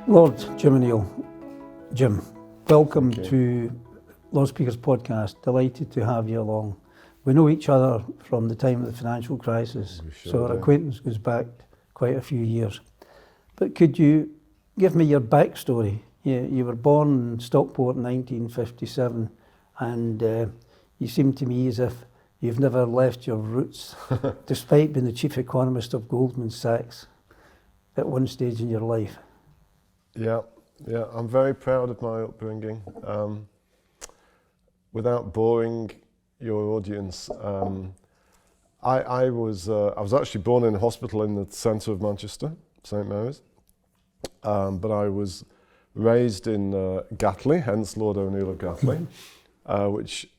Lord Jim O'Neill. Jim, welcome to Lord Speaker's podcast. Delighted to have you along. We know each other from the time of the financial crisis, so our acquaintance goes back quite a few years. But could you give me your backstory? You were born in Stockport in 1957, and you seem to me as if you've never left your roots, despite being the chief economist of Goldman Sachs at one stage in your life. Yeah, I'm very proud of my upbringing. Without boring your audience, I was actually born in a hospital in the centre of Manchester, St Mary's, but I was raised in Gatley, hence Lord O'Neill of Gatley, which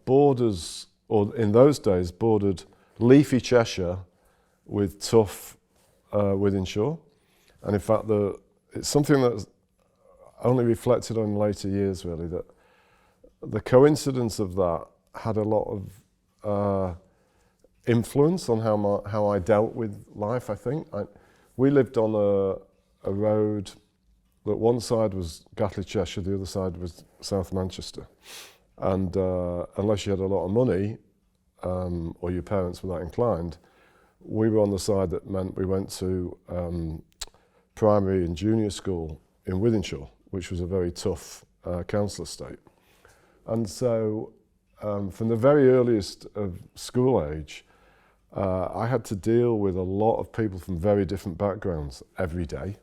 borders, or in those days bordered leafy Cheshire with tough Wythenshawe. And in fact, it's something that's only reflected on in later years, really, that the coincidence of that had a lot of influence on how I dealt with life, I think. We lived on a road that one side was Gatley, Cheshire, the other side was South Manchester. And unless you had a lot of money, or your parents were that inclined, we were on the side that meant we went to primary and junior school in Wythenshawe, which was a very tough council estate. And so from the very earliest of school age, I had to deal with a lot of people from very different backgrounds every day.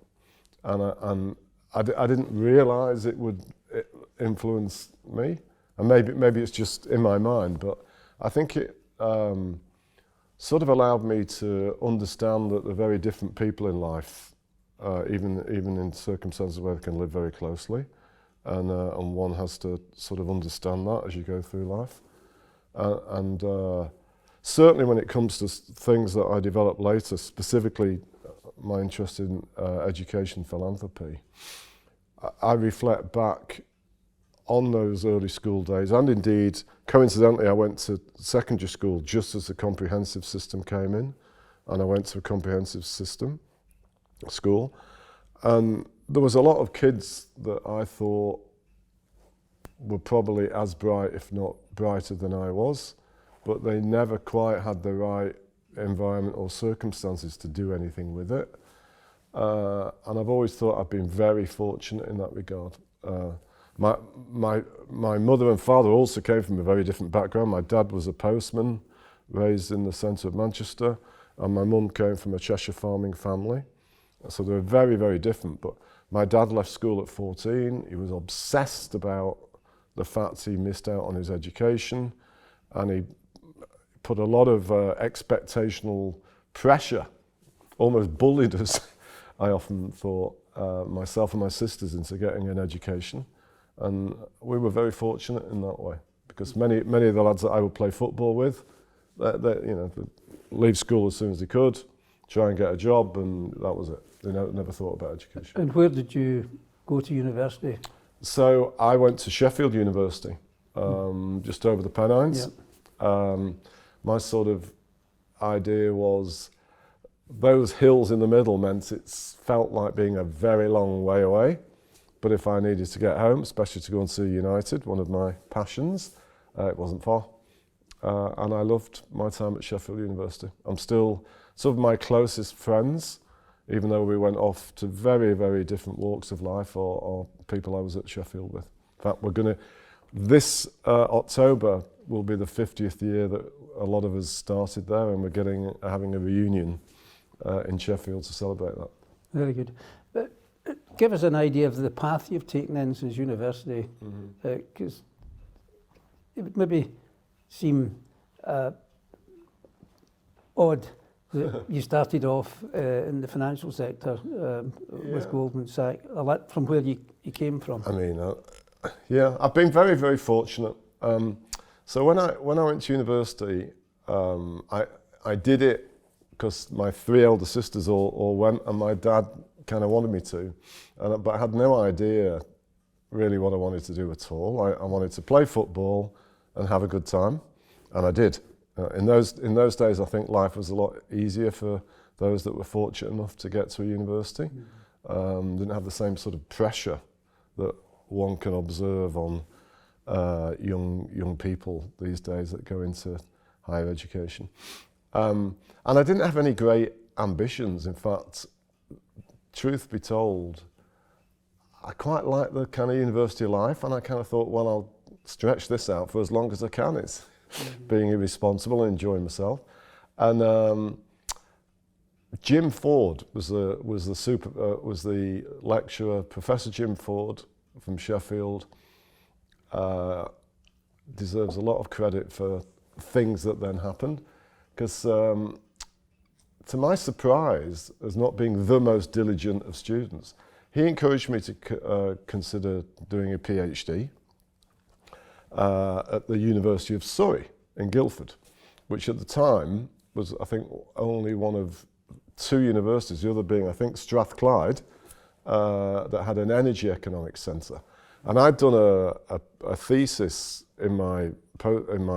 And I didn't realise it would influence me. And maybe it's just in my mind, but I think it sort of allowed me to understand that the very different people in life, even in circumstances where they can live very closely, and one has to sort of understand that as you go through life. And certainly when it comes to things that I developed later, specifically my interest in education philanthropy, I reflect back on those early school days, and indeed, coincidentally, I went to secondary school just as the comprehensive system came in, and I went to a comprehensive school, and there was a lot of kids that I thought were probably as bright, if not brighter than I was, but they never quite had the right environment or circumstances to do anything with it. And I've always thought I've been very fortunate in that regard. My mother and father also came from a very different background. My dad was a postman, raised in the centre of Manchester, and my mum came from a Cheshire farming family. So they were very, very different. But my dad left school at 14. He was obsessed about the fact he missed out on his education, and he put a lot of expectational pressure, almost bullied us, I often thought, myself and my sisters into getting an education. And we were very fortunate in that way, because many of the lads that I would play football with, they'd leave school as soon as they could, try and get a job, and that was it. They never thought about education. And where did you go to university? So I went to Sheffield University, just over the Pennines. Yep. My sort of idea was those hills in the middle meant it felt like being a very long way away. But if I needed to get home, especially to go and see United, one of my passions, it wasn't far. And I loved my time at Sheffield University. I'm still some of my closest friends, even though we went off to very, very different walks of life, or people I was at Sheffield with. In fact, this October will be the 50th year that a lot of us started there, and we're having a reunion in Sheffield to celebrate that. Very good. But give us an idea of the path you've taken in since university, because it would maybe seem odd that you started off in the financial sector with Goldman Sachs, a lot from where you came from. I mean, I've been very, very fortunate. So when I went to university, I did it because my three elder sisters all went, and my dad kind of wanted me to, but I had no idea really what I wanted to do at all. I wanted to play football and have a good time, and I did. In those days, I think life was a lot easier for those that were fortunate enough to get to a university. didn't have the same sort of pressure that one can observe on young people these days that go into higher education. And I didn't have any great ambitions. In fact, truth be told, I quite like the kind of university life, and I kind of thought, well, I'll stretch this out for as long as I can. It's being irresponsible and enjoying myself. And Jim Ford was the lecturer. Professor Jim Ford from Sheffield deserves a lot of credit for things that then happened, because to my surprise, as not being the most diligent of students, he encouraged me to consider doing a PhD at the University of Surrey in Guildford, which at the time was, I think, only one of 2 universities, the other being, I think, Strathclyde, that had an energy economics centre. And I'd done a thesis in my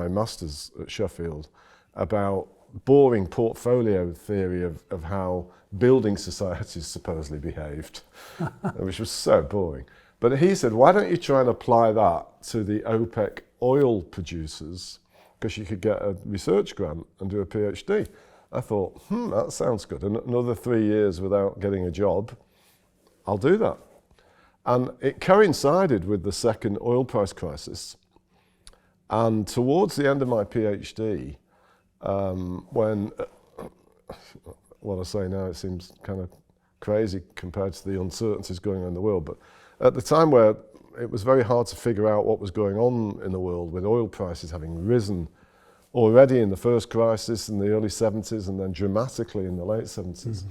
master's at Sheffield about boring portfolio theory of how building societies supposedly behaved, which was so boring. But he said, why don't you try and apply that to the OPEC oil producers, because you could get a research grant and do a PhD. I thought, that sounds good. Another 3 years without getting a job, I'll do that. And it coincided with the second oil price crisis. And towards the end of my PhD, when what I say now, it seems kind of crazy compared to the uncertainties going on in the world, but at the time where it was very hard to figure out what was going on in the world, with oil prices having risen already in the first crisis in the early 70s and then dramatically in the late 70s,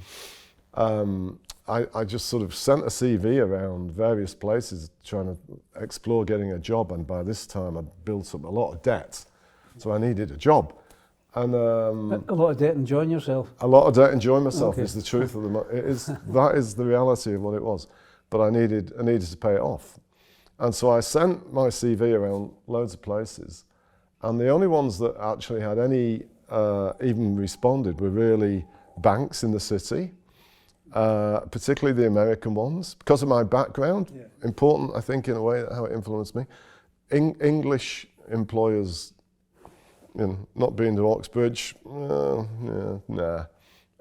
I just sort of sent a CV around various places trying to explore getting a job, and by this time I'd built up a lot of debt, so I needed a job. And a lot of debt enjoying yourself. A lot of debt enjoying myself, Okay. is the truth of the matter. That is the reality of what it was. But I needed to pay it off. And so I sent my CV around loads of places, and the only ones that actually had any even responded were really banks in the city, particularly the American ones, because of my background. Yeah. Important, I think, in a way, how it influenced me. English employers, not being to Oxbridge, nah.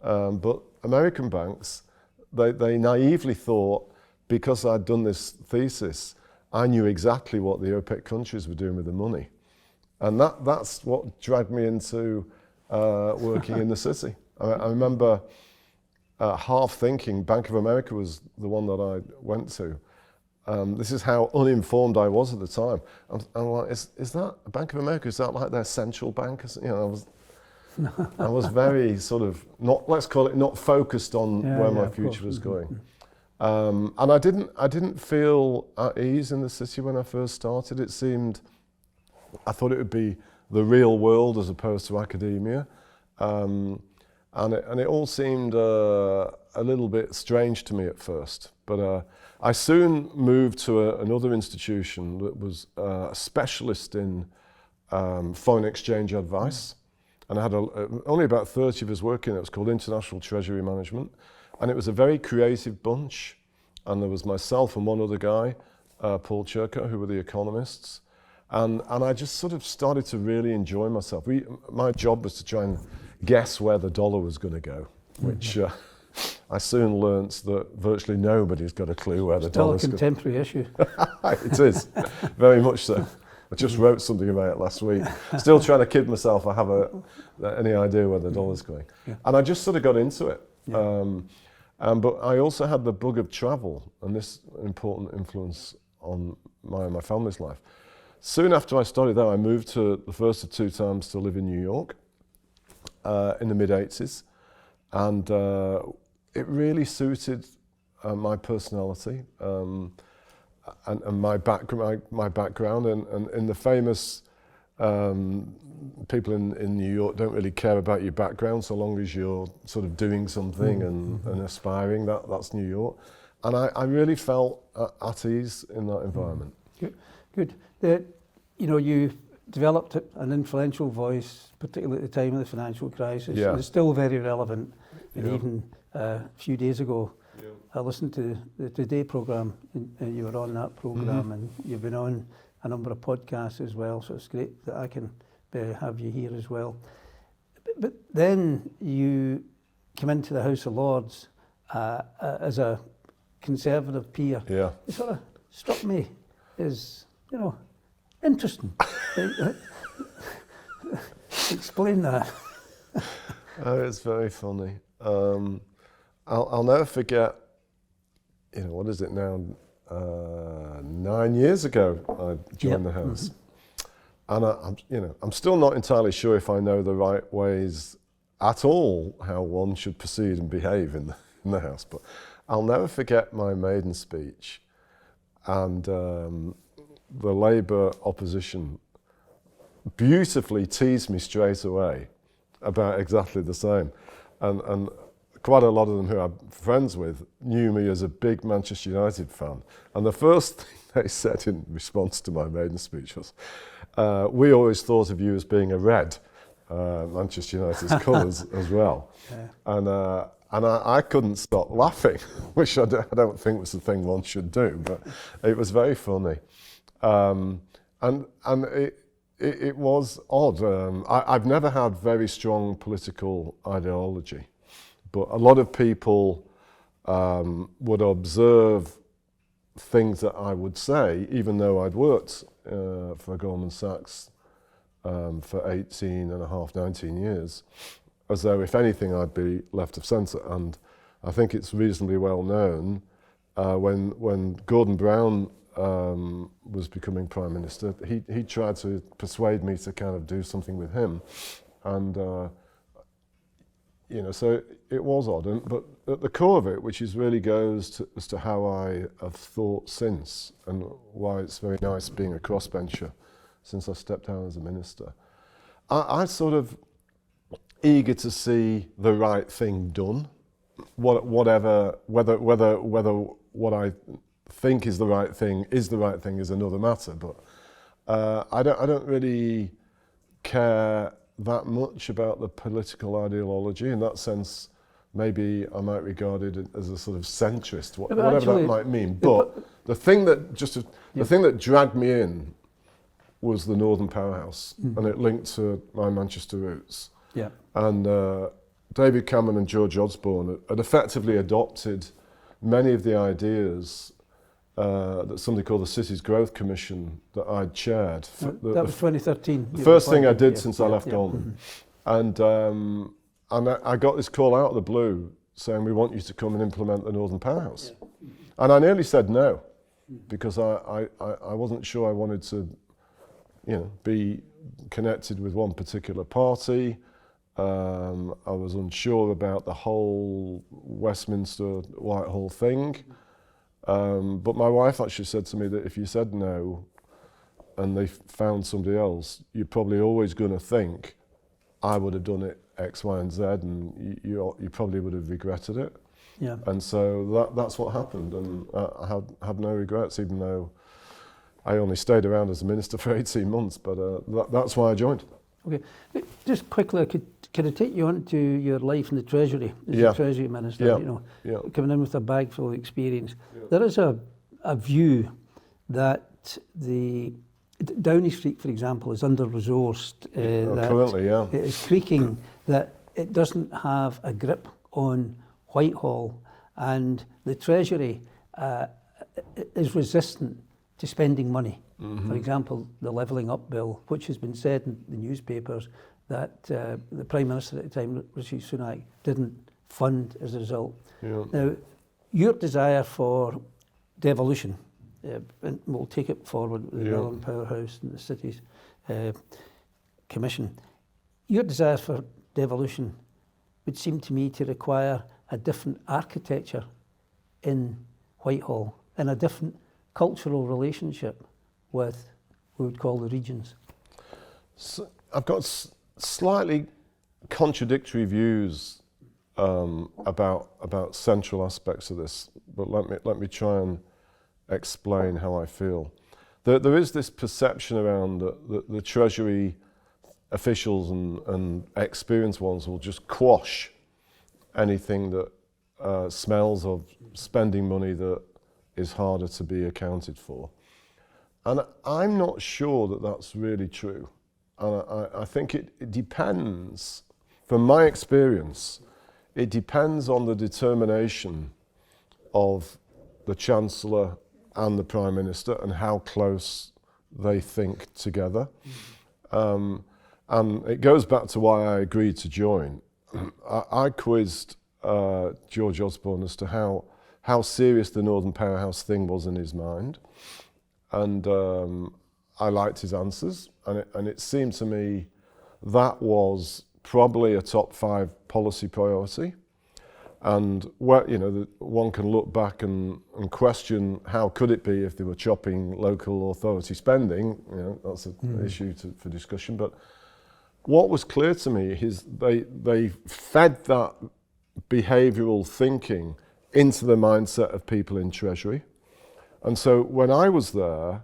But American banks, they naively thought, because I'd done this thesis, I knew exactly what the OPEC countries were doing with the money. And that's what dragged me into working in the city. I remember half thinking Bank of America was the one that I went to. This is how uninformed I was at the time. I'm like, is that Bank of America? Is that like their central bank? I was very sort of let's call it not focused on where my future was going. And I didn't feel at ease in the city when I first started. I thought it would be the real world as opposed to academia. And it all seemed a little bit strange to me at first. But I soon moved to another institution that was a specialist in foreign exchange advice. And I had only about 30 of us working. It was called International Treasury Management. And it was a very creative bunch. And there was myself and one other guy, Paul Churko, who were the economists. And I just sort of started to really enjoy myself. My job was to try and guess where the dollar was going to go, which I soon learnt that virtually nobody's got a clue where the dollar's going. Still a contemporary issue. It is, very much so. I just wrote something about it last week. Still trying to kid myself I have any idea where the dollar's going. Yeah. And I just sort of got into it. Yeah. But I also had the bug of travel, and this important influence on my family's life. Soon after I studied there, I moved to the first of 2 times to live in New York in the mid-80s. And it really suited my personality and my background. And in the famous people in New York don't really care about your background so long as you're sort of doing something and aspiring. That's New York. And I really felt at ease in that environment. Good. You developed an influential voice, particularly at the time of the financial crisis. Yeah. It's still very relevant. And even a few days ago, I listened to the Today programme, and you were on that programme, and you've been on a number of podcasts as well, so it's great that I can have you here as well. But then you come into the House of Lords as a Conservative peer. Yeah. It sort of struck me as, interesting. Explain that. Oh, it's very funny. I'll never forget, what is it now? 9 years ago, I joined the House. And I'm still not entirely sure if I know the right ways at all how one should proceed and behave in the House. But I'll never forget my maiden speech, and the Labour opposition beautifully teased me straight away about exactly the same. And quite a lot of them who I'm friends with knew me as a big Manchester United fan. And the first thing they said in response to my maiden speech was, we always thought of you as being a red, Manchester United's colours as well. Yeah. And I couldn't stop laughing, which I don't think was the thing one should do, but it was very funny. And it was odd. I've never had very strong political ideology, but a lot of people would observe things that I would say, even though I'd worked for Goldman Sachs for 18 and a half, 19 years, as though, if anything, I'd be left of centre. And I think it's reasonably well known when Gordon Brown was becoming Prime Minister, he tried to persuade me to kind of do something with him. And, so it was odd. But at the core of it, which really goes as to how I have thought since, and why it's very nice being a crossbencher since I stepped down as a minister, I sort of eager to see the right thing done, whether what I think is the right thing is another matter. But I don't really care that much about the political ideology. In that sense, maybe I might regard it as a sort of centrist, whatever actually, that might mean. But the thing that dragged me in was the Northern Powerhouse, and it linked to my Manchester roots. Yeah. And David Cameron and George Osborne had effectively adopted many of the ideas that somebody called the Cities Growth Commission that I'd chaired. That was 2013. The first thing I did since I left Goldman. And I got this call out of the blue saying, we want you to come and implement the Northern Powerhouse. And I nearly said no, because I wasn't sure I wanted to be connected with one particular party. I was unsure about the whole Westminster Whitehall thing. But my wife actually said to me that if you said no and they found somebody else, you're probably always going to think, I would have done it X, Y, and Z, and you probably would have regretted it. Yeah. And so that's what happened, and I have no regrets, even though I only stayed around as a minister for 18 months, but that's why I joined. Okay, just quickly, could I take you on to your life in the Treasury as a Treasury Minister? Coming in with a bag full of experience. There is a view that the Downing Street, for example, is under-resourced. Currently, it is creaking, that it doesn't have a grip on Whitehall, and the Treasury is resistant to spending money. For example, the Levelling Up Bill, which has been said in the newspapers that the Prime Minister at the time, Rishi Sunak, didn't fund as a result. Yeah. Now, your desire for devolution, and we'll take it forward with the Northern Powerhouse and the Cities Commission, your desire for devolution would seem to me to require a different architecture in Whitehall and a different cultural relationship with what we would call the regions. So I've got slightly contradictory views about central aspects of this, but let me try and explain how I feel. There is this perception around that the Treasury officials and experienced ones will just quash anything that smells of spending money that is harder to be accounted for. And I'm not sure that that's really true. And I think it depends, from my experience, it depends on the determination of the Chancellor and the Prime Minister and how close they think together. And it goes back to why I agreed to join. I quizzed George Osborne as to how serious the Northern Powerhouse thing was in his mind. And I liked his answers. And it seemed to me that was probably a top 5 policy priority. And one can look back and question how could it be if they were chopping local authority spending. That's an issue for discussion. But what was clear to me is they fed that behavioural thinking into the mindset of people in Treasury. And so when I was there,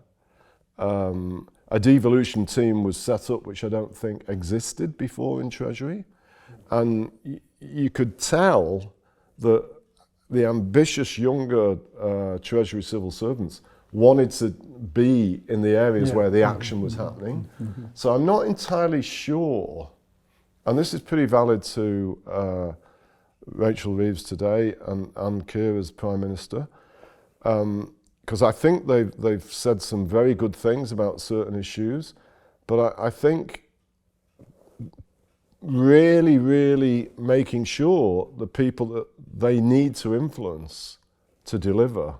a devolution team was set up, which I don't think existed before in Treasury. And you could tell that the ambitious younger Treasury civil servants wanted to be in the areas where the action was happening. So I'm not entirely sure, and this is pretty valid to Rachel Reeves today and Keir as Prime Minister, because I think they've said some very good things about certain issues, but I think really making sure the people that they need to influence to deliver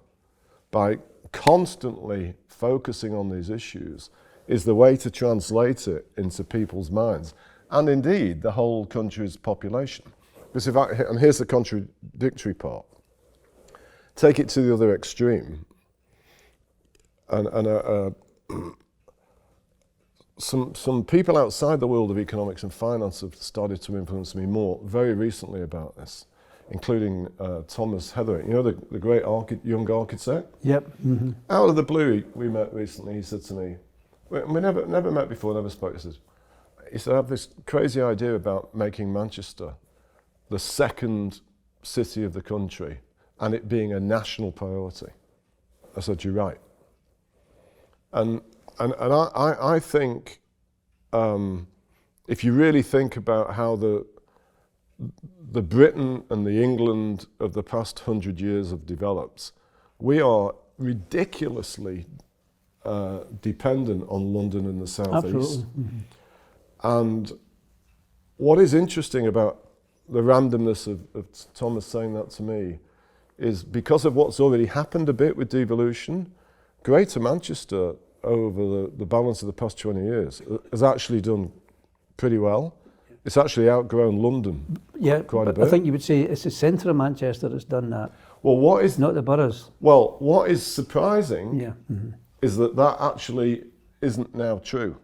by constantly focusing on these issues is the way to translate it into people's minds and indeed the whole country's population. Because and here's the contradictory part, take it to the other extreme, and some people outside the world of economics and finance have started to influence me more very recently about this, including Thomas Heatherwick, the great young architect. Yep. Out of the blue, we met recently. He said to me, we never met before, never spoke. He said, I have this crazy idea about making Manchester the second city of the country and it being a national priority. I said, you're right. And I think if you really think about how the Britain and the England of the past 100 years have developed, we are ridiculously dependent on London and the South East. And what is interesting about the randomness of Thomas saying that to me is because of what's already happened a bit with devolution, Greater Manchester over the balance of the past 20 years has actually done pretty well. It's actually outgrown London quite a bit. I think you would say it's the centre of Manchester that's done that. Well, not the boroughs. Well, what is surprising is that actually isn't now true.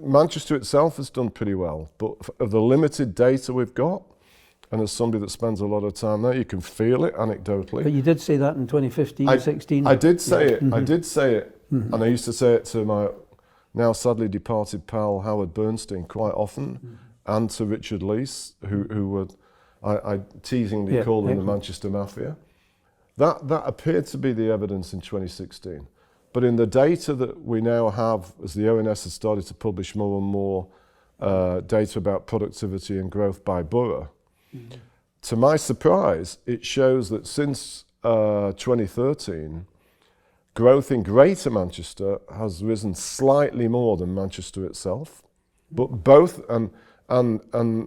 Manchester itself has done pretty well, but of the limited data we've got, and as somebody that spends a lot of time there, you can feel it anecdotally. But you did say that in 2015, 16. I did say it. I did say it, and I used to say it to my now sadly departed pal Howard Bernstein quite often, and to Richard Leese, who would I teasingly call them the Manchester Mafia. That appeared to be the evidence in 2016. But in the data that we now have, as the ONS has started to publish more and more data about productivity and growth by borough, to my surprise, it shows that since 2013, growth in Greater Manchester has risen slightly more than Manchester itself. But both, and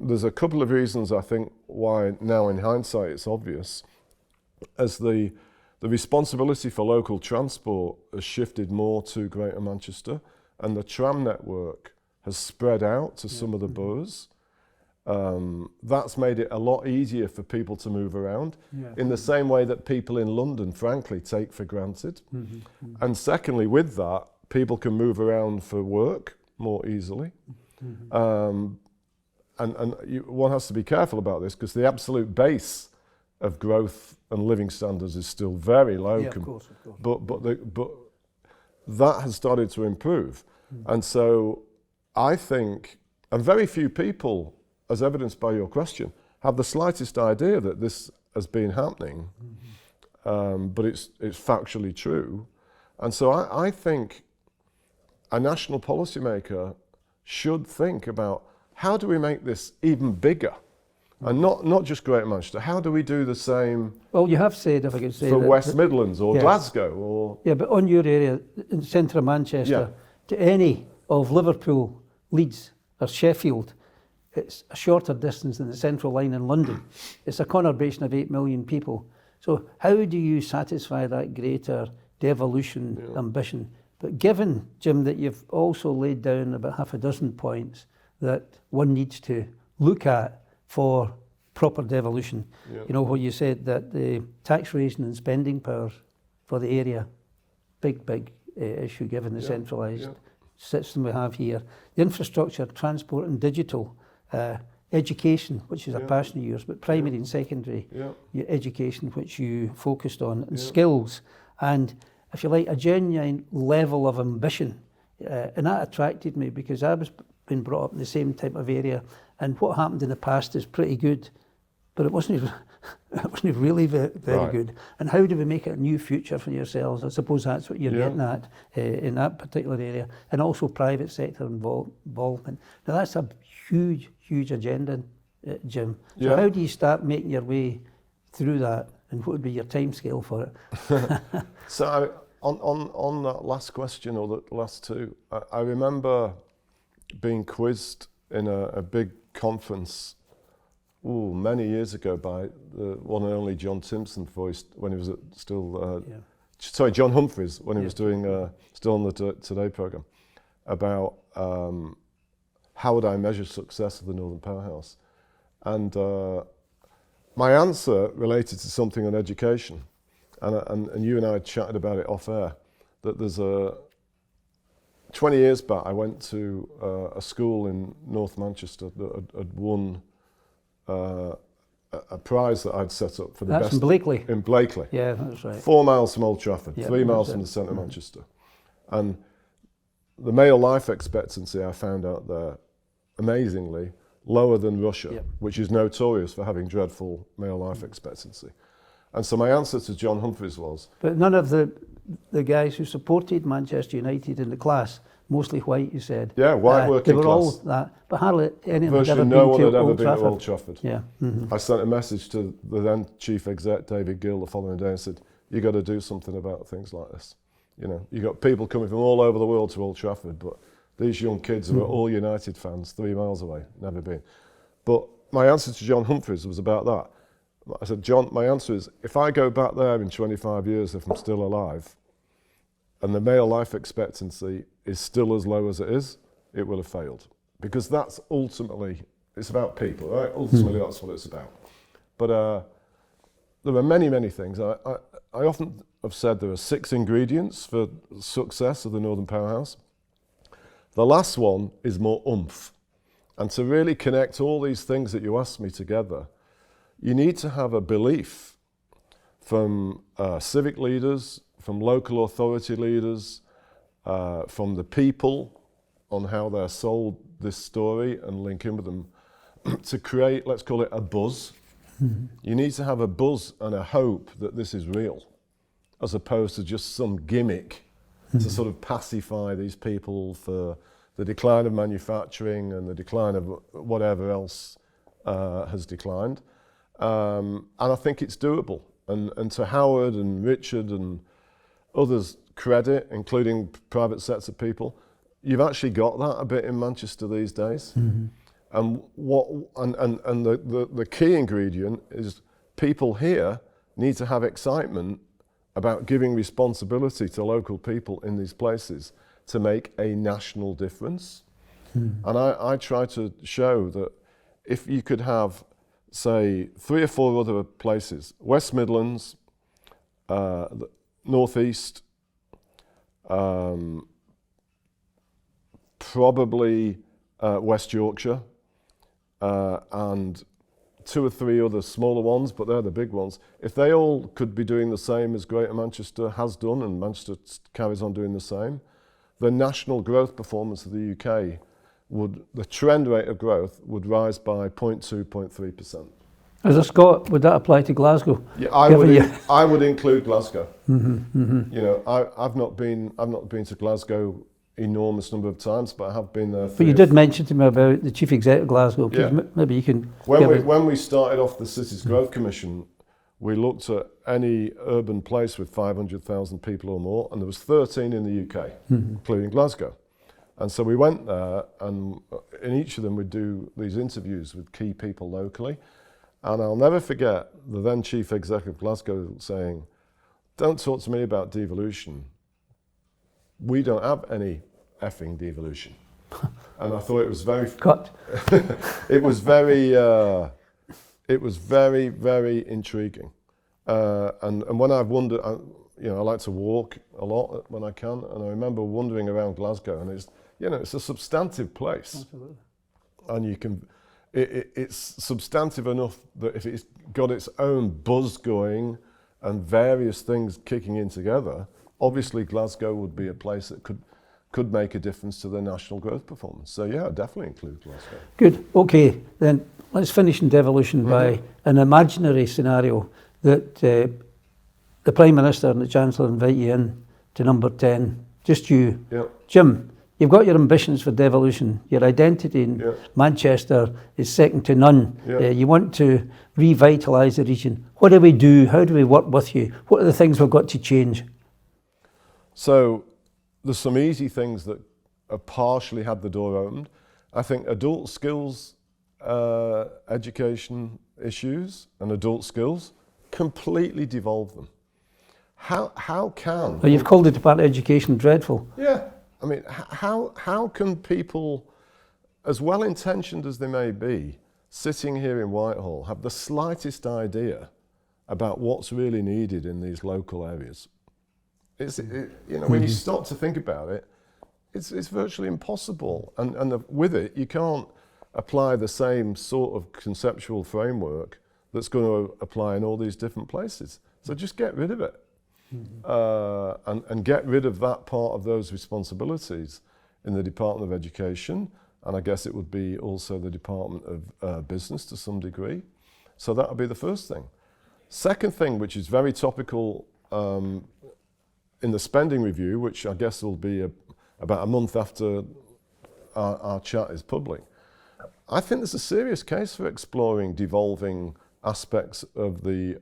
there's a couple of reasons I think why now in hindsight it's obvious, as the responsibility for local transport has shifted more to Greater Manchester, and the tram network has spread out to some of the boroughs. That's made it a lot easier for people to move around in the same way that people in London, frankly, take for granted. And secondly, with that, people can move around for work more easily. One has to be careful about this because the absolute base of growth and living standards is still very low. Of course. But that has started to improve. And so I think, and very few people, as evidenced by your question, have the slightest idea that this as being happening, but it's factually true. And so I think a national policymaker should think about how do we make this even bigger? And not just Greater Manchester. How do we do the same? Well, you have said, if I could say, for that, West Midlands or Glasgow or but on your area in the centre of Manchester, to any of Liverpool, Leeds, or Sheffield, it's a shorter distance than the Central Line in London. It's a conurbation of 8 million people. So how do you satisfy that greater devolution ambition? But given, Jim, that you've also laid down about half a dozen points that one needs to look at for proper devolution. You know, what you said, that the tax raising and spending power for the area, big issue given the centralised system we have here. The infrastructure, transport and digital, education, which is a passion of yours, but primary and secondary education, which you focused on, and skills, and if you like, a genuine level of ambition. And that attracted me because I was been brought up in the same type of area, and what happened in the past is pretty good, but it wasn't really very good. And how do we make it a new future for yourselves? I suppose that's what you're getting at in that particular area, and also private sector involvement. Now that's a huge agenda, Jim. So how do you start making your way through that, and what would be your timescale for it? So on that last question, or the last two, I remember being quizzed in a big conference many years ago by the one and only John Timpson when he was John Humphreys, when he was doing still on the Today programme, about how would I measure success of the Northern Powerhouse. And my answer related to something on education, and you and I had chatted about it off air, that there's 20 years back, I went to a school in North Manchester that had won a prize that I'd set up for the best. That's in Blakely. In Blakely. Yeah, that's right. 4 miles from Old Trafford, 3 miles from the centre of Manchester. And the male life expectancy, I found out there, amazingly, lower than Russia, which is notorious for having dreadful male life expectancy. And so my answer to John Humphreys was... But none of the guys who supported Manchester United in the class, mostly white, you said. Yeah, white working class. They were all that, but hardly anyone had ever been to Old Trafford. No one had ever been to Old Trafford. Yeah. I sent a message to the then chief exec, David Gill, the following day and said, you got to do something about things like this. You know, you got people coming from all over the world to Old Trafford, but these young kids who are all United fans, 3 miles away, never been. But my answer to John Humphreys was about that. I said, John, my answer is, if I go back there in 25 years, if I'm still alive, and the male life expectancy is still as low as it is, it will have failed. Because that's ultimately, it's about people, right? Ultimately, that's what it's about. But there are many things. I often have said there are 6 ingredients for success of the Northern Powerhouse. The last one is more oomph. And to really connect all these things that you asked me together, you need to have a belief from civic leaders, from local authority leaders, from the people on how they're sold this story and link in with them to create, let's call it a buzz. You need to have a buzz and a hope that this is real, as opposed to just some gimmick to sort of pacify these people for the decline of manufacturing and the decline of whatever else has declined. And I think it's doable. And to Howard and Richard and others' credit, including private sector people, you've actually got that a bit in Manchester these days. And the key ingredient is people here need to have excitement about giving responsibility to local people in these places to make a national difference. And I try to show that if you could have, say, 3 or 4 other places, West Midlands, North East, probably West Yorkshire, and 2 or 3 other smaller ones, but they're the big ones. If they all could be doing the same as Greater Manchester has done, and Manchester carries on doing the same, the national growth performance of the UK the trend rate of growth would rise by 0.2, 0.3%. As a Scot, would that apply to Glasgow? Yeah, I would include Glasgow. You know, I've not been to Glasgow enormous number of times, but I have been there. But you did mention to me about the chief executive of Glasgow. Yeah. Maybe you can. When we started off the Cities Growth Commission, we looked at any urban place with 500,000 people or more, and there was 13 in the UK, including Glasgow. And so we went there, and in each of them we'd do these interviews with key people locally. And I'll never forget the then chief executive of Glasgow saying, "Don't talk to me about devolution. We don't have any effing devolution." And I thought it was very... Cut. It was very, very intriguing. And when I've wandered, you know, I like to walk a lot when I can, and I remember wandering around Glasgow, and it's, you know, it's a substantive place. Absolutely. And you can, it's substantive enough that if it's got its own buzz going and various things kicking in together, obviously Glasgow would be a place that could make a difference to the national growth performance. So yeah, definitely include Glasgow. Good. Okay, then let's finish in devolution by an imaginary scenario that the Prime Minister and the Chancellor invite you in to number 10, just you. Yep. Jim, you've got your ambitions for devolution. Your identity in Manchester is second to none. Yep. You want to revitalise the region. What do we do? How do we work with you? What are the things we've got to change? So there's some easy things that have partially had the door opened. I think adult skills education issues and adult skills, completely devolve them. How can... Well, you've called the Department of Education dreadful. Yeah, I mean, how can people, as well-intentioned as they may be, sitting here in Whitehall, have the slightest idea about what's really needed in these local areas? You know, when you stop to think about it, it's virtually impossible. And with it, you can't apply the same sort of conceptual framework that's going to apply in all these different places. So just get rid of it. And get rid of that part of those responsibilities in the Department of Education, and I guess it would be also the Department of Business to some degree. So that would be the first thing. Second thing, which is very topical in the spending review, which I guess will be about a month after our chat is public, I think there's a serious case for exploring devolving aspects of the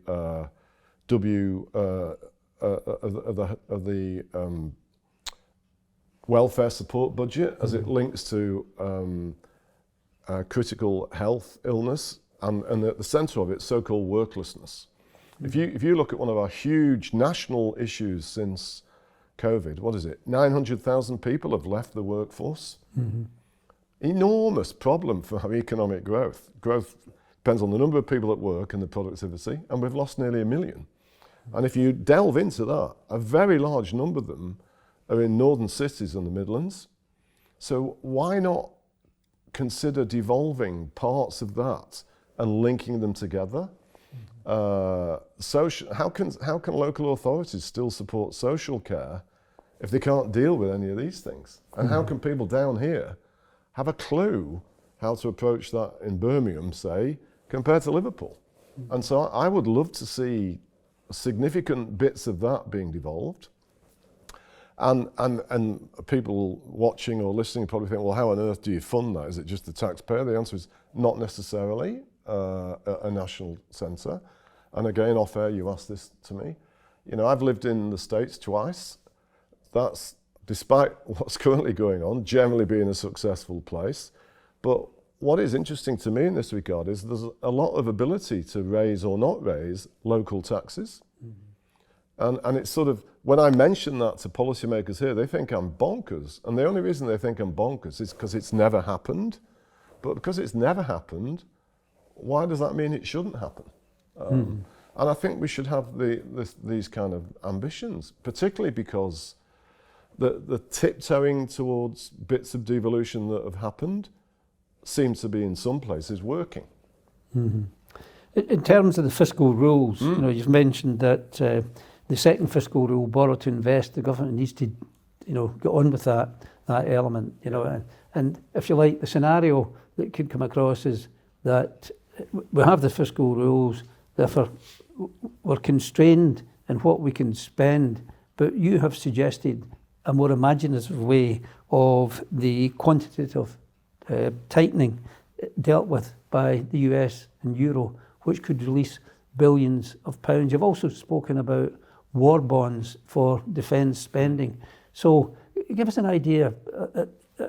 welfare support budget as it links to critical health illness, and at the centre of it, so-called worklessness. If you look at one of our huge national issues since COVID, what is it? 900,000 people have left the workforce. Enormous problem for our economic growth. Growth depends on the number of people at work and the productivity, and we've lost nearly 1 million. And if you delve into that, a very large number of them are in northern cities and the Midlands. So why not consider devolving parts of that and linking them together? How can local authorities still support social care if they can't deal with any of these things? And how can people down here have a clue how to approach that in Birmingham, say, compared to Liverpool? And so I would love to see significant bits of that being devolved. And people watching or listening probably think, well, how on earth do you fund that? Is it just the taxpayer? The answer is not necessarily a national centre. And again, off air, you asked this to me. You know, I've lived in the States twice. That's, despite what's currently going on, generally being a successful place. But what is interesting to me in this regard is there's a lot of ability to raise or not raise local taxes. And it's sort of, when I mention that to policymakers here, they think I'm bonkers. And the only reason they think I'm bonkers is because it's never happened. But because it's never happened, why does that mean it shouldn't happen? And I think we should have these kind of ambitions, particularly because the tiptoeing towards bits of devolution that have happened seems to be in some places working. In terms of the fiscal rules, you know, you've mentioned that the second fiscal rule, borrow to invest, the government needs to, you know, get on with that element, you know, and if you like, the scenario that could come across is that we have the fiscal rules, therefore we're constrained in what we can spend, but you have suggested a more imaginative way of the quantitative tightening dealt with by the US and Euro, which could release billions of pounds. You've also spoken about war bonds for defence spending. So give us an idea,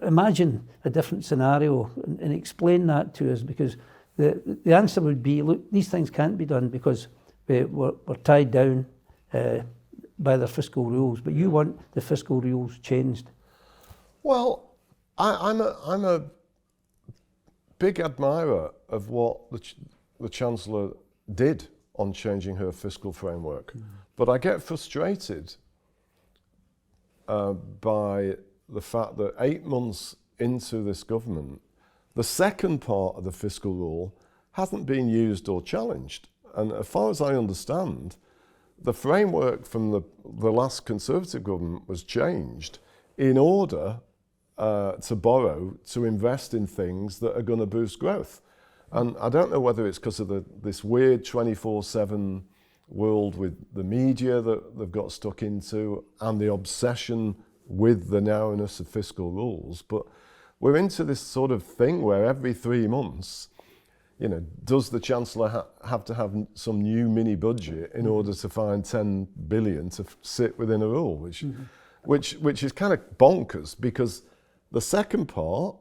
imagine a different scenario and explain that to us, because the answer would be, look, these things can't be done because we're tied down by their fiscal rules, but you want the fiscal rules changed. Well, I'm a big admirer of what the Chancellor did on changing her fiscal framework. But I get frustrated by the fact that 8 months into this government, the second part of the fiscal rule hasn't been used or challenged. And as far as I understand, the framework from the last Conservative government was changed in order to borrow, to invest in things that are going to boost growth. And I don't know whether it's because of this weird 24/7 world with the media that they've got stuck into and the obsession with the narrowness of fiscal rules, but we're into this sort of thing where every 3 months, does the Chancellor have to have some new mini budget in order to find 10 billion to sit within a rule, which is kind of bonkers, because the second part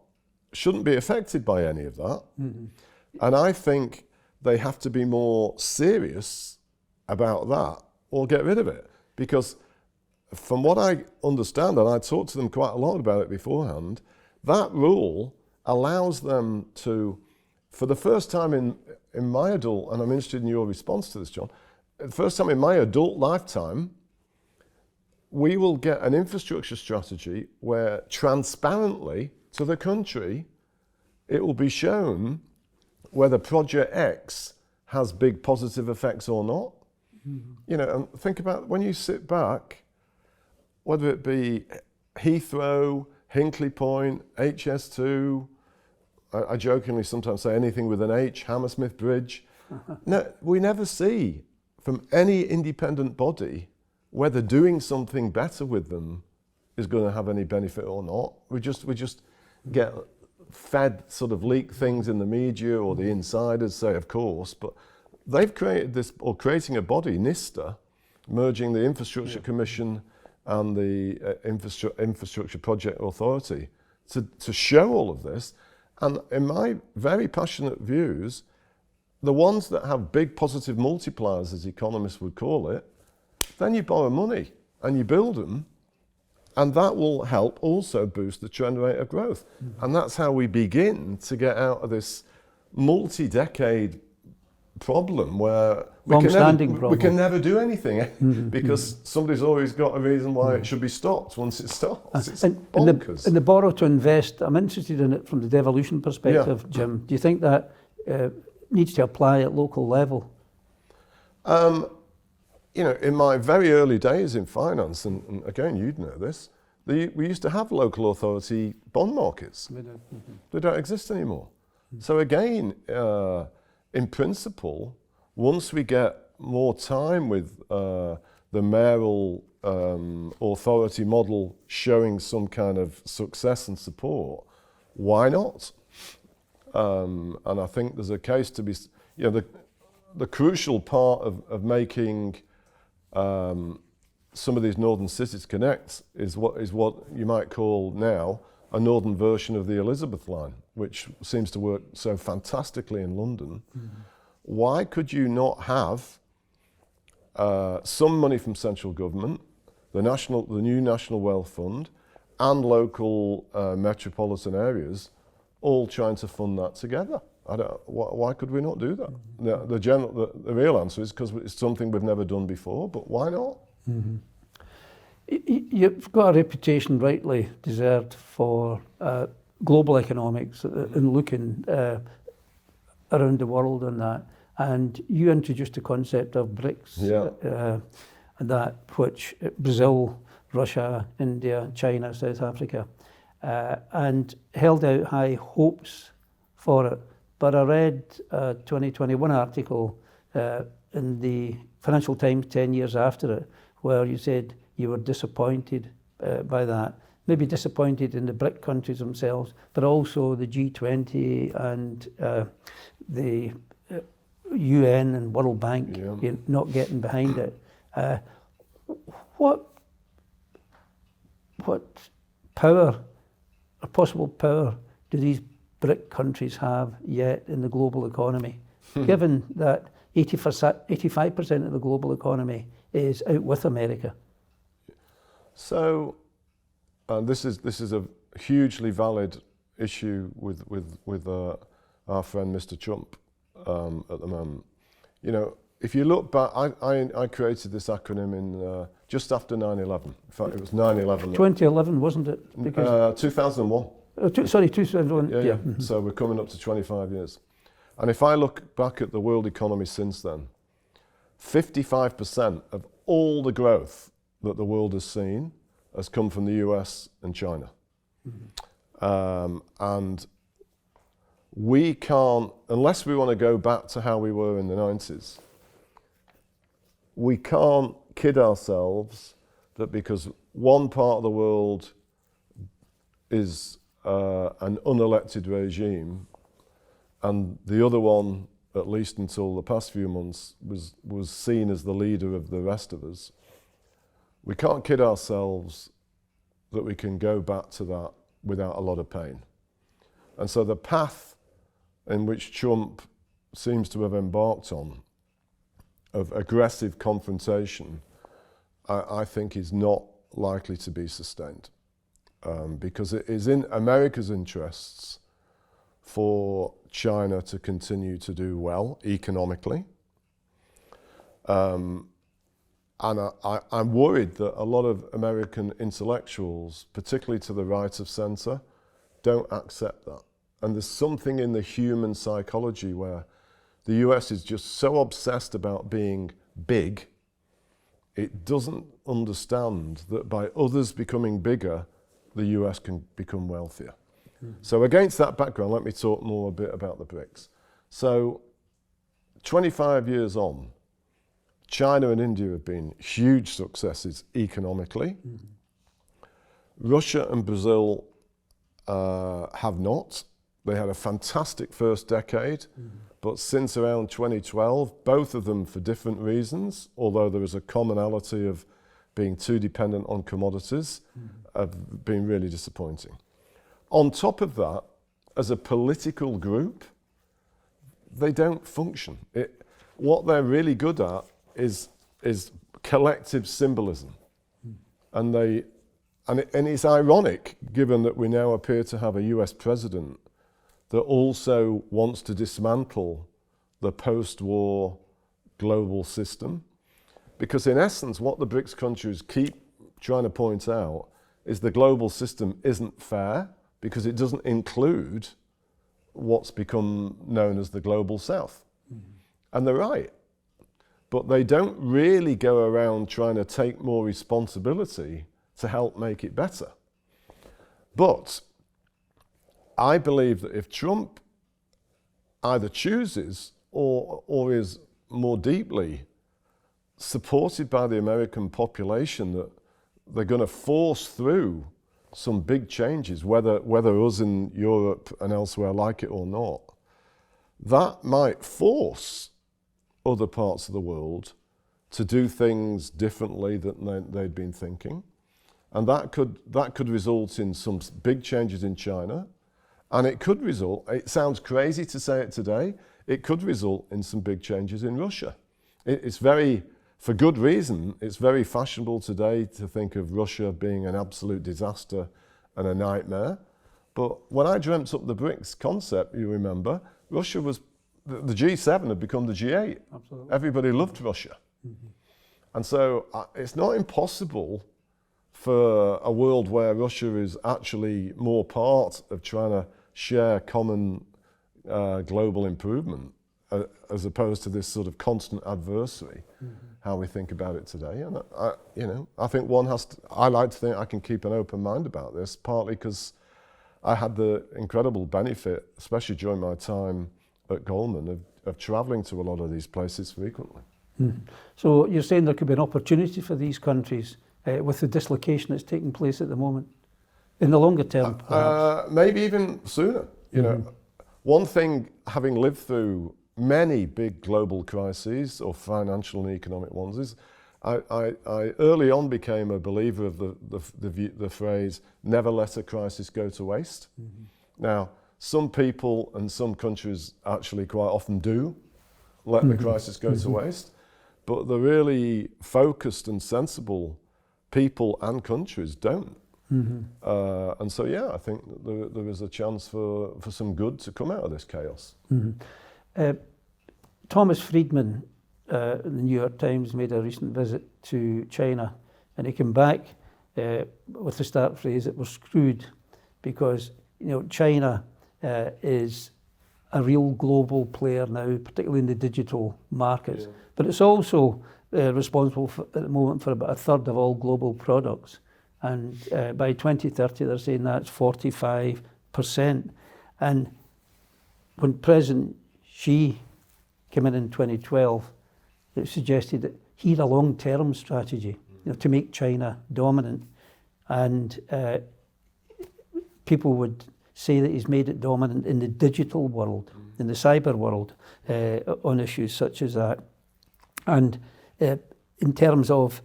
shouldn't be affected by any of that. And I think they have to be more serious about that or get rid of it, because from what I understand, and I talked to them quite a lot about it beforehand, that rule allows them to, for the first time in my adult, and I'm interested in your response to this, John, the first time in my adult lifetime, we will get an infrastructure strategy where transparently to the country, it will be shown whether Project X has big positive effects or not. And think about when you sit back, whether it be Heathrow, Hinkley Point, HS2, I jokingly sometimes say anything with an H, Hammersmith Bridge. No, we never see from any independent body whether doing something better with them is going to have any benefit or not. We just get fed sort of leaked things in the media, or the insiders say, of course, but they've created this, or creating a body, NISTA, merging the Infrastructure Commission and the Infrastructure Project Authority to show all of this. And in my very passionate views, the ones that have big positive multipliers, as economists would call it, then you borrow money and you build them, and that will help also boost the trend rate of growth. And that's how we begin to get out of this multi-decade problem where we can never do anything because somebody's always got a reason why it should be stopped once it starts. It's bonkers. In the borrow to invest, I'm interested in it from the devolution perspective, Jim. Do you think that needs to apply at local level? In my very early days in finance, and again, you'd know this, we used to have local authority bond markets. They don't exist anymore. So again, in principle, once we get more time with the mayoral authority model showing some kind of success and support, why not? And I think there's a case to be, the crucial part of making some of these northern cities connect is what you might call now a northern version of the Elizabeth line, which seems to work so fantastically in London. Why could you not have some money from central government, the new National Wealth Fund, and local metropolitan areas all trying to fund that together? Why could we not do that? The real answer is because it's something we've never done before, but why not? You've got a reputation, rightly deserved, for global economics and looking around the world on that. And you introduced the concept of BRICS, that which Brazil, Russia, India, China, South Africa, and held out high hopes for it. But I read a 2021 article in the Financial Times 10 years after it, where you said you were disappointed by that. Maybe disappointed in the BRIC countries themselves, but also the G20 and the UN and World Bank not getting behind it. What power, or possible power, do these BRIC countries have yet in the global economy, given that 85% of the global economy is out with America? So this is a hugely valid issue with our friend Mr. Trump at the moment. You know, if you look back, I created this acronym in just after 9/11. In fact, it was 9/11. 2011, wasn't it? Because 2001. 2001. Yeah. Mm-hmm. So we're coming up to 25 years. And if I look back at the world economy since then, 55% of all the growth that the world has seen has come from the US and China. Mm-hmm. And we can't, unless we want to go back to how we were in the 90s, we can't kid ourselves that because one part of the world is an unelected regime and the other one, at least until the past few months, was seen as the leader of the rest of us, we can't kid ourselves that we can go back to that without a lot of pain. And so the path in which Trump seems to have embarked on of aggressive confrontation, I think is not likely to be sustained. Because it is in America's interests for China to continue to do well economically. And I'm worried that a lot of American intellectuals, particularly to the right of centre, don't accept that. And there's something in the human psychology where the US is just so obsessed about being big, it doesn't understand that by others becoming bigger, the US can become wealthier. Mm-hmm. So against that background, let me talk more a bit about the BRICS. So 25 years on, China and India have been huge successes economically. Mm-hmm. Russia and Brazil have not. They had a fantastic first decade, but since around 2012, both of them for different reasons, although there is a commonality of being too dependent on commodities, have been really disappointing. On top of that, as a political group, they don't function. What they're really good at is collective symbolism. And it's ironic, given that we now appear to have a US president that also wants to dismantle the post-war global system. Because in essence, what the BRICS countries keep trying to point out is the global system isn't fair because it doesn't include what's become known as the global south. Mm-hmm. And they're right. But they don't really go around trying to take more responsibility to help make it better. But I believe that if Trump either chooses or is more deeply supported by the American population, that they're going to force through some big changes, whether us in Europe and elsewhere like it or not, that might force other parts of the world to do things differently than they'd been thinking. And that could result in some big changes in China. And it could result, it sounds crazy to say it today, it could result in some big changes in Russia. It's very, for good reason, it's very fashionable today to think of Russia being an absolute disaster and a nightmare. But when I dreamt up the BRICS concept, you remember, Russia was, the G7 had become the G8. Absolutely. Everybody loved Russia. Mm-hmm. And so it's not impossible for a world where Russia is actually more part of trying to share common global improvement as opposed to this sort of constant adversary, how we think about it today. And I think one has to, I like to think I can keep an open mind about this, partly because I had the incredible benefit, especially during my time at Goldman of travelling to a lot of these places frequently. So you're saying there could be an opportunity for these countries with the dislocation that's taking place at the moment, in the longer term, perhaps? Maybe even sooner. You know, one thing, having lived through many big global crises or financial and economic ones, is I early on became a believer of the phrase "never let a crisis go to waste." Now, some people and some countries actually quite often do let the crisis go to waste, but the really focused and sensible people and countries don't. And so, yeah, I think there is a chance for some good to come out of this chaos. Thomas Friedman, in the New York Times, made a recent visit to China, and he came back with the start phrase that we're screwed, because China is a real global player now, particularly in the digital markets. Yeah. But it's also responsible at the moment for about a third of all global products. And by 2030, they're saying that's 45%. And when President Xi came in 2012, it suggested that he had a long-term strategy, to make China dominant. And people would say that he's made it dominant in the digital world, in the cyber world, on issues such as that. And in terms of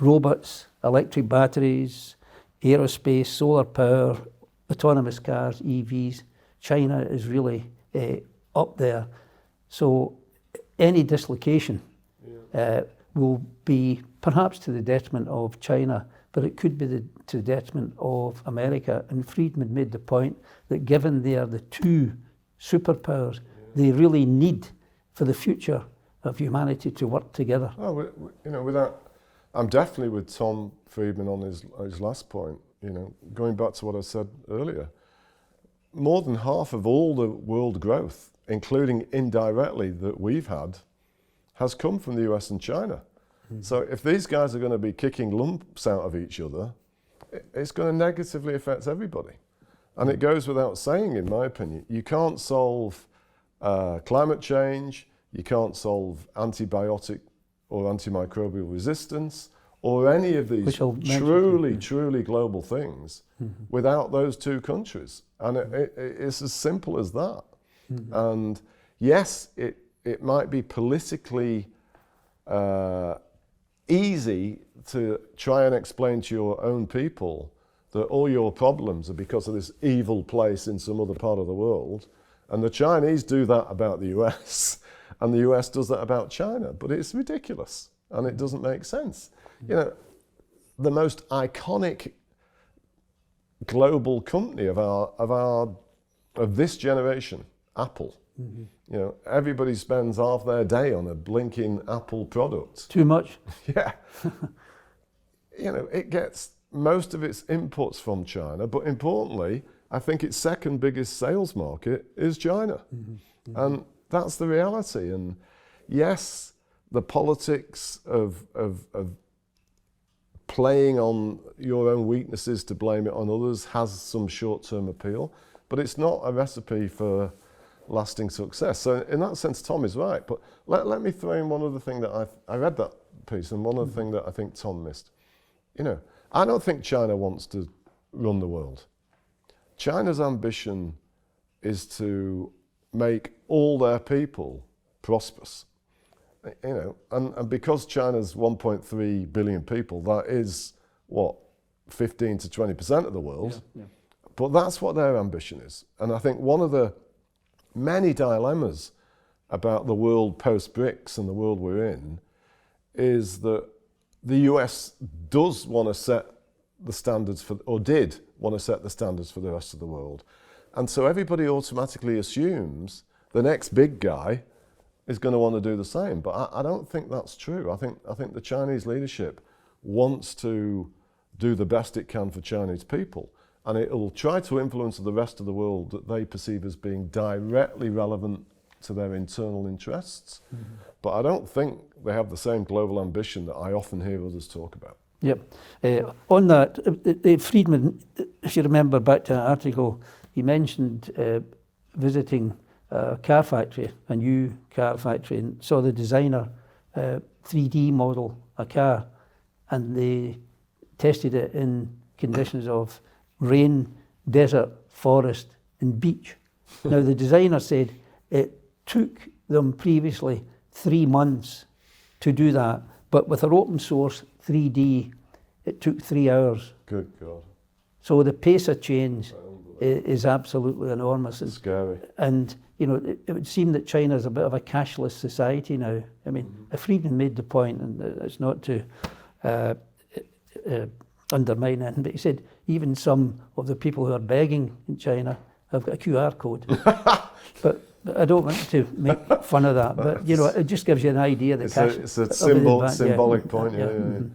robots, electric batteries, aerospace, solar power, autonomous cars, EVs, China is really up there. So any dislocation will be perhaps to the detriment of China, but it could be to the detriment of America. And Friedman made the point that given they are the two superpowers, they really need for the future of humanity to work together. Oh, with that, I'm definitely with Tom Friedman on his last point. Going back to what I said earlier, more than half of all the world growth, including indirectly that we've had, has come from the US and China. So if these guys are going to be kicking lumps out of each other, it's going to negatively affect everybody. And it goes without saying, in my opinion, you can't solve climate change, you can't solve antibiotic or antimicrobial resistance, or any of these truly global things without those two countries. And it's as simple as that. And yes, it might be politically easy to try and explain to your own people that all your problems are because of this evil place in some other part of the world. And the Chinese do that about the US, and the US does that about China. But it's ridiculous, and it doesn't make sense. The most iconic global company of this generation, Apple. Everybody spends half their day on a blinking Apple product. Too much. Yeah. It gets most of its inputs from China, but importantly, I think its second biggest sales market is China. And that's the reality. And yes, the politics of playing on your own weaknesses to blame it on others has some short-term appeal, but it's not a recipe for lasting success. So in that sense, Tom is right. But let me throw in one other thing that I read that piece, and one other thing that I think Tom missed. I don't think China wants to run the world. China's ambition is to make all their people prosperous. And because China's 1.3 billion people, that is, 15 to 20% of the world. Yeah. But that's what their ambition is. And I think one of the many dilemmas about the world post-BRICS and the world we're in is that the US does want to set the standards did want to set the standards for the rest of the world. And so everybody automatically assumes the next big guy is going to want to do the same. But I don't think that's true. I think the Chinese leadership wants to do the best it can for Chinese people. And it will try to influence the rest of the world that they perceive as being directly relevant to their internal interests. But I don't think they have the same global ambition that I often hear others talk about. Yep. On that, Friedman, if you remember back to an article, he mentioned visiting a car factory, a new car factory, and saw the designer 3D model a car, and they tested it in conditions of rain, desert, forest, and beach. Now, the designer said it took them previously 3 months to do that, but with our open source 3D, it took 3 hours. Good God. So the pace of change is absolutely enormous. It's scary. And, you know, it would seem that China is a bit of a cashless society now. I mean, Friedman made the point, and it's not to undermine it, but he said even some of the people who are begging in China have got a QR code. but I don't want to make fun of that, but, you know, it just gives you an idea of the cash. It's a symbolic point, yeah. Mm-hmm.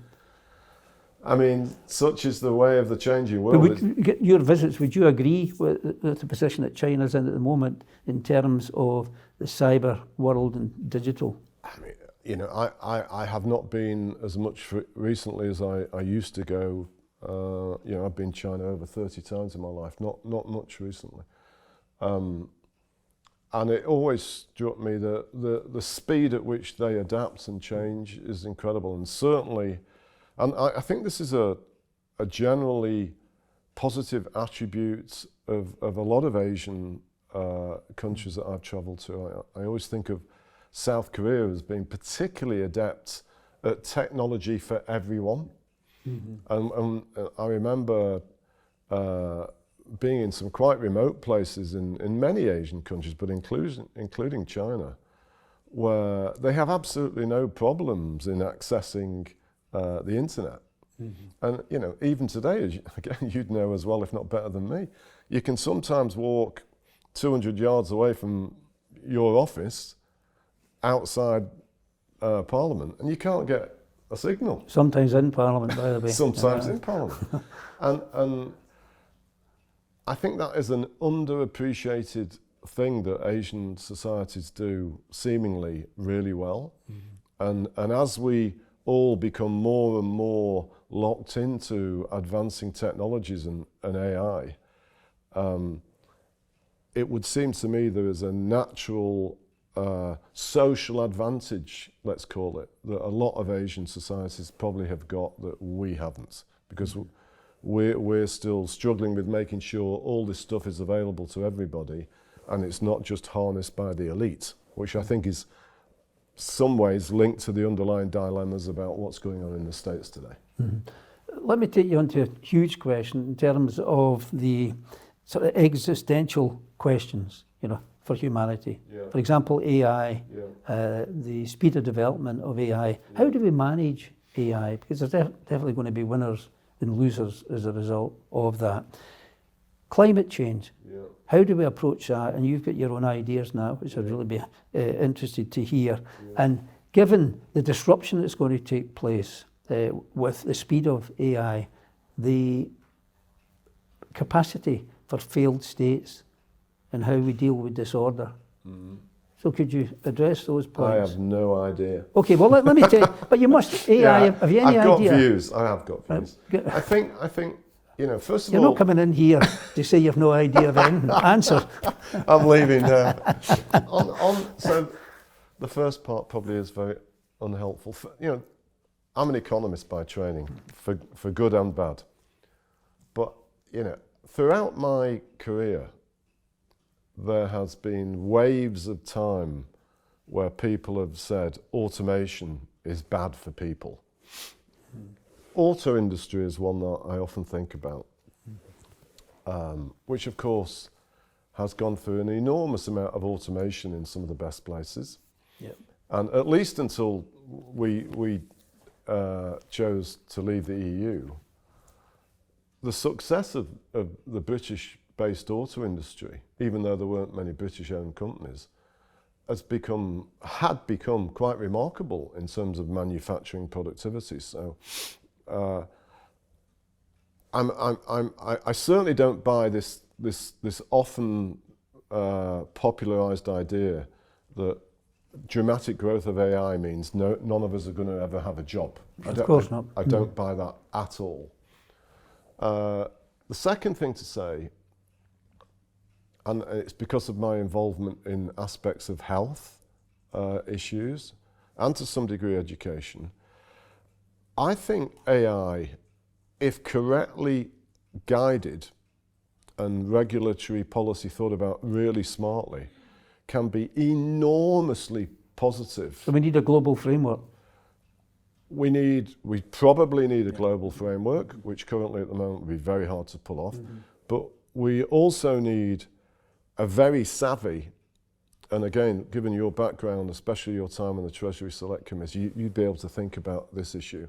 I mean, such is the way of the changing world. But your visits, would you agree with the position that China's in at the moment in terms of the cyber world and digital? I mean, you know, I have not been as much recently as I used to go. You know, I've been to China over 30 times in my life, not much recently. And it always struck me that the speed at which they adapt and change is incredible, and certainly. And I think this is a generally positive attribute of a lot of Asian countries that I've travelled to. I always think of South Korea as being particularly adept at technology for everyone. Mm-hmm. And I remember being in some quite remote places in many Asian countries, but including China, where they have absolutely no problems in accessing the internet. Mm-hmm. And, you know, even today, again, you'd know as well, if not better than me, you can sometimes walk 200 yards away from your office outside Parliament, and you can't get a signal. Sometimes in Parliament, by the way. Sometimes in Parliament. And I think that is an underappreciated thing that Asian societies do seemingly really well. Mm-hmm. And as we all become more and more locked into advancing technologies and AI, it would seem to me there is a natural social advantage, let's call it, that a lot of Asian societies probably have got that we haven't, because we're still struggling with making sure all this stuff is available to everybody, and it's not just harnessed by the elite, which I think is some ways linked to the underlying dilemmas about what's going on in the States today. Mm-hmm. Let me take you on to a huge question in terms of the sort of existential questions, you know, for humanity. Yeah. For example, AI, the speed of development of AI. Yeah. How do we manage AI? Because there's definitely going to be winners and losers as a result of that. Climate change. Yeah. How do we approach that? And you've got your own ideas now, which I'd really be interested to hear. Yeah. And given the disruption that's going to take place with the speed of AI, the capacity for failed states and how we deal with disorder. Mm-hmm. So could you address those points? I have no idea. Okay, well let me tell you, but you must, AI, have you any idea? I've got views, I have got views. I think, you know, first of all... You're not coming in here to say you've no idea of anything. Answer. I'm leaving now. So the first part probably is very unhelpful. You know, I'm an economist by training, for good and bad. But, you know, throughout my career, there has been waves of time where people have said automation is bad for people. Auto industry is one that I often think about, which of course has gone through an enormous amount of automation in some of the best places. Yep. And at least until we chose to leave the EU, the success of the British-based auto industry, even though there weren't many British-owned companies, had become quite remarkable in terms of manufacturing productivity. So, I certainly don't buy this often popularised idea that dramatic growth of AI means none of us are going to ever have a job. Of course not. I don't buy that at all. The second thing to say, and it's because of my involvement in aspects of health issues and to some degree education. I think AI, if correctly guided and regulatory policy thought about really smartly, can be enormously positive. So we need a global framework. We probably need a global framework, which currently at the moment would be very hard to pull off. But we also need a very savvy, and again, given your background, especially your time in the Treasury Select Committee, you'd be able to think about this issue.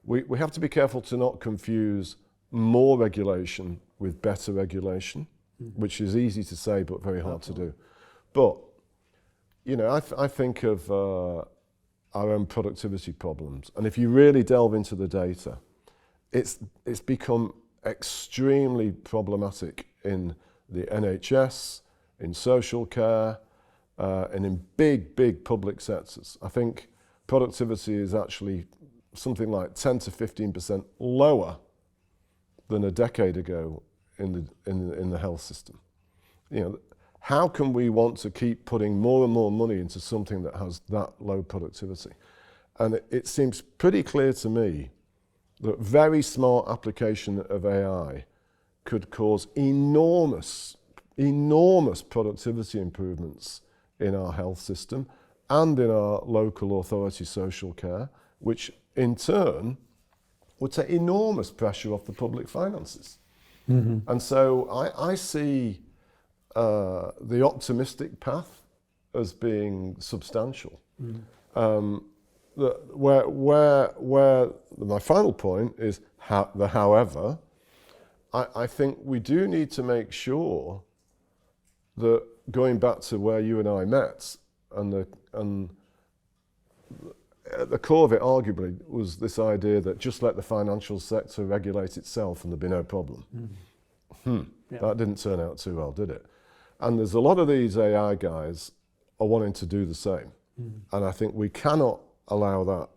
We have to be careful to not confuse more regulation with better regulation, which is easy to say but very hard to do. But, you know, I think of our own productivity problems, and if you really delve into the data, it's become extremely problematic in the NHS, in social care, and in big public sectors. I think productivity is actually something like 10 to 15% lower than a decade ago in the health system. You know, how can we want to keep putting more and more money into something that has that low productivity? And it seems pretty clear to me that very smart application of AI could cause enormous productivity improvements in our health system and in our local authority social care, which in turn would take enormous pressure off the public finances. And so I see the optimistic path as being substantial. Where my final point is however, I think we do need to make sure that, going back to where you and I met, and at the core of it arguably was this idea that just let the financial sector regulate itself and there'd be no problem. That didn't turn out too well, did it? And there's a lot of these AI guys are wanting to do the same. And I think we cannot allow that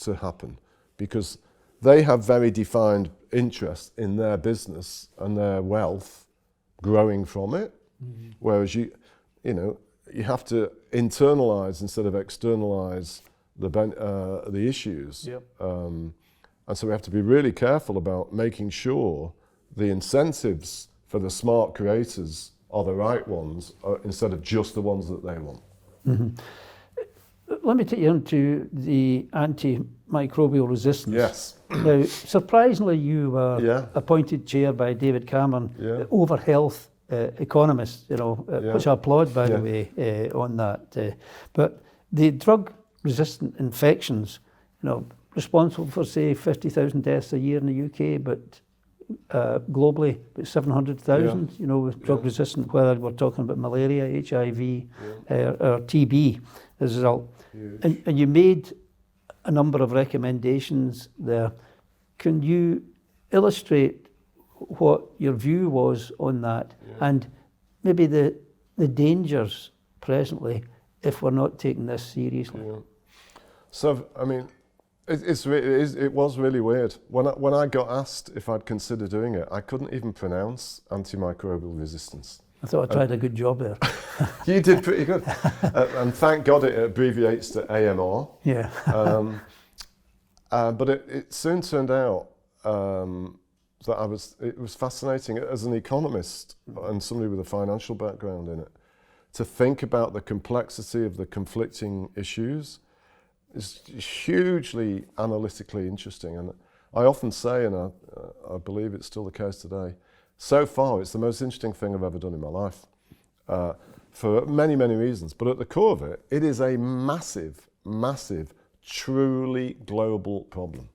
to happen because they have very defined interest in their business and their wealth growing from it. Whereas you have to internalize instead of externalize the issues. And so we have to be really careful about making sure the incentives for the smart creators are the right ones instead of just the ones that they want. Let me take you into the antimicrobial resistance. Yes. Now, surprisingly, you were appointed chair by David Cameron, over health economist, which I applaud, by the way, on that. But the drug-resistant infections, responsible for, say, 50,000 deaths a year in the UK, but globally, about 700,000, with drug-resistant, whether we're talking about malaria, HIV, or TB as a result. And you made a number of recommendations there. Can you illustrate what your view was on that and maybe the dangers presently if we're not taking this seriously? So, I mean, it was really weird. When I got asked if I'd consider doing it, I couldn't even pronounce antimicrobial resistance. I thought I tried a good job there. You did pretty good. And thank God it abbreviates to AMR. Yeah. But it soon turned out that it was fascinating as an economist and somebody with a financial background in it, to think about the complexity of the conflicting issues. Is hugely analytically interesting, and I often say, and I believe it's still the case today, so far it's the most interesting thing I've ever done in my life, for many reasons. But at the core of it, it is a massive, truly global problem.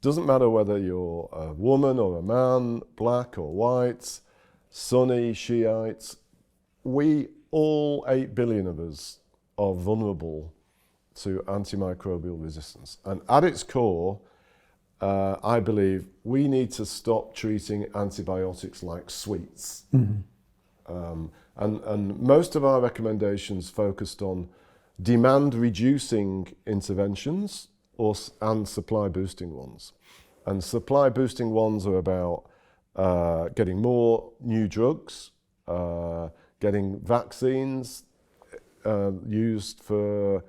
Doesn't matter whether you're a woman or a man, black or white, Sunni, Shiite, we all 8 billion of us are vulnerable to antimicrobial resistance. And at its core, I believe we need to stop treating antibiotics like sweets. And most of our recommendations focused on demand-reducing interventions and supply-boosting ones. And supply-boosting ones are about getting more new drugs getting vaccines used for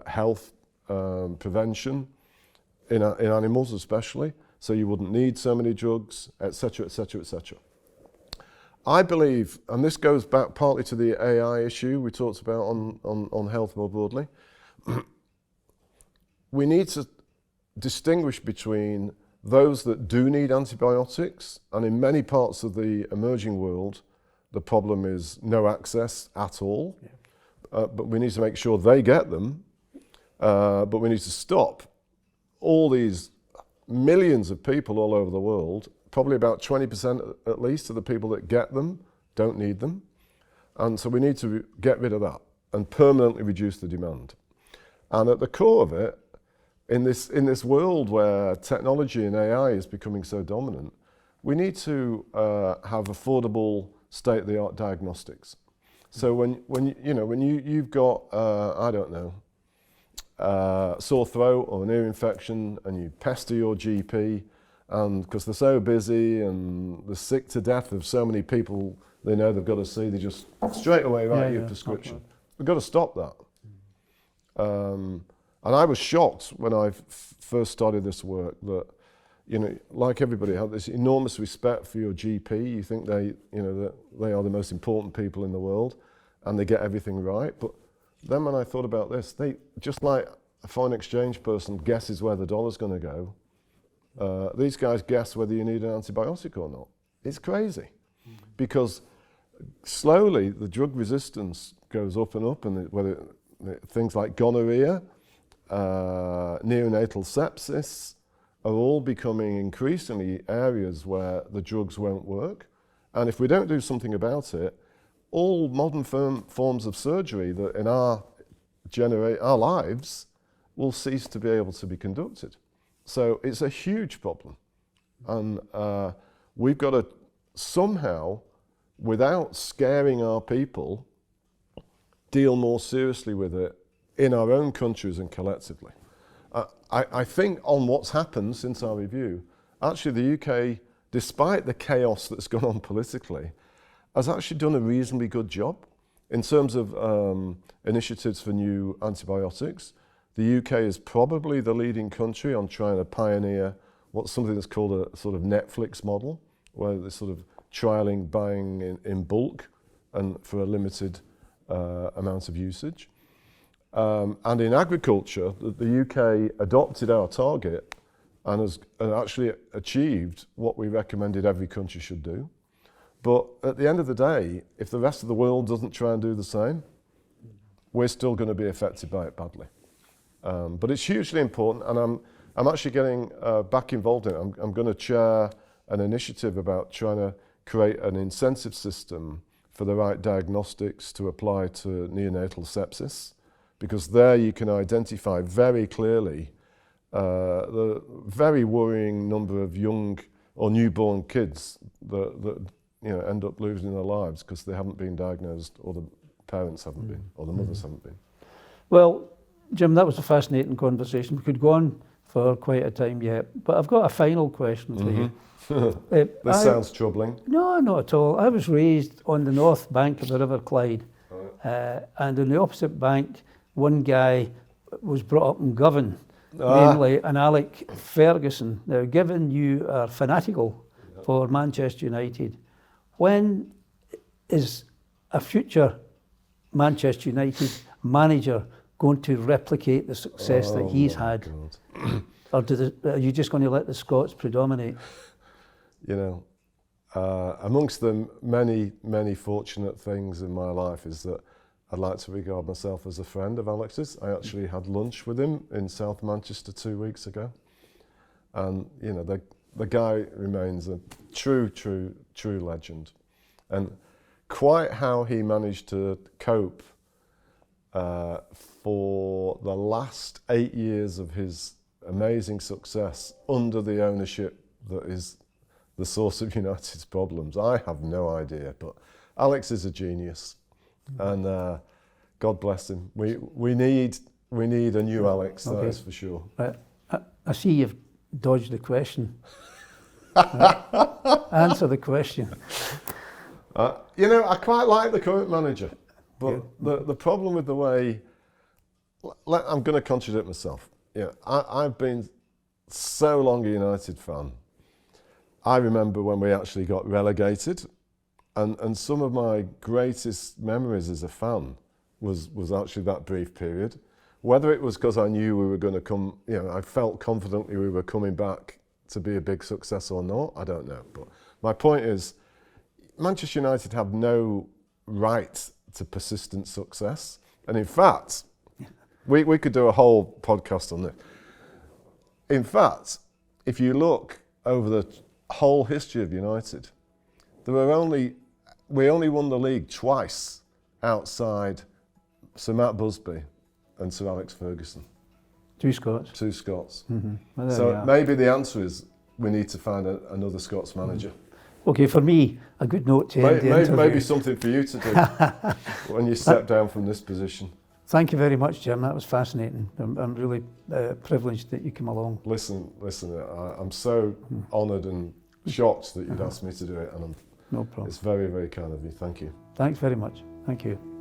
health prevention in animals especially, so you wouldn't need so many drugs, etc., etc., etc. I believe, and this goes back partly to the AI issue we talked about on health more broadly, we need to distinguish between those that do need antibiotics, and in many parts of the emerging world, the problem is no access at all. Yeah. But we need to make sure they get them, but we need to stop all these millions of people all over the world. Probably about 20% at least of the people that get them don't need them. And so we need to get rid of that and permanently reduce the demand. And at the core of it, in this world where technology and AI is becoming so dominant, we need to have affordable state-of-the-art diagnostics. So when you've got I don't know, sore throat or an ear infection, and you pester your GP, and because they're so busy and they're sick to death of so many people they know they've got to see, they just straight away write your prescription. We've got to stop that. And I was shocked when I first started this work that, like everybody, I had this enormous respect for your GP. You think that they are the most important people in the world, and they get everything right. But then when I thought about this, they, just like a foreign exchange person guesses where the dollar's going to go, these guys guess whether you need an antibiotic or not. It's crazy, because slowly the drug resistance goes up and up, and whether things like gonorrhea, neonatal sepsis, are all becoming increasingly areas where the drugs won't work. And if we don't do something about it, all modern forms of surgery that in our lives will cease to be able to be conducted. So it's a huge problem. And we've got to somehow, without scaring our people, deal more seriously with it in our own countries and collectively. I think on what's happened since our review, actually the UK, despite the chaos that's gone on politically, has actually done a reasonably good job in terms of initiatives for new antibiotics. The UK is probably the leading country on trying to pioneer what's something that's called a sort of Netflix model, where they're sort of trialing buying in bulk and for a limited amount of usage. And in agriculture, the UK adopted our target and has actually achieved what we recommended every country should do. But at the end of the day, if the rest of the world doesn't try and do the same, we're still going to be affected by it badly. But it's hugely important, and I'm actually getting back involved in it. I'm going to chair an initiative about trying to create an incentive system for the right diagnostics to apply to neonatal sepsis, because there you can identify very clearly the very worrying number of young or newborn kids that end up losing their lives because they haven't been diagnosed, or the parents haven't been, or the mothers haven't been. Well, Jim, that was a fascinating conversation. We could go on for quite a time yet, but I've got a final question for you. This sounds troubling. No, not at all. I was raised on the north bank of the River Clyde, and on the opposite bank, one guy was brought up in Govan, namely an Alec Ferguson. Now, given you are fanatical for Manchester United, when is a future Manchester United manager going to replicate the success that he's had? Or are you just going to let the Scots predominate? Amongst the many, many fortunate things in my life is that I'd like to regard myself as a friend of Alex's. I actually had lunch with him in South Manchester 2 weeks ago. And, the guy remains a true legend. And quite how he managed to cope for the last 8 years of his amazing success under the ownership that is the source of United's problems, I have no idea. But Alex is a genius. And God bless him. We need a new Alex, that is for sure. I see you've dodged the question. Answer the question. You know, I quite like the current manager, but the problem with the way, I'm going to contradict myself. Yeah, I've been so long a United fan. I remember when we actually got relegated, and some of my greatest memories as a fan was actually that brief period. Whether it was because I knew we were going to come, you know, I felt confidently we were coming back to be a big success or not, I don't know. But my point is, Manchester United have no right to persistent success. And in fact, we could do a whole podcast on this. In fact, if you look over the whole history of United, we only won the league twice outside Sir Matt Busby and Sir Alex Ferguson. Two Scots. Two Scots. Mm-hmm. Well, so maybe the answer is we need to find another Scots manager. Okay, for me, a good note to end the interview. Maybe something for you to do when you step down from this position. Thank you very much, Jim. That was fascinating. I'm really privileged that you came along. Listen, I'm so honoured and shocked that you'd asked me to do it, and no problem. It's very, very kind of you. Thank you. Thanks very much. Thank you.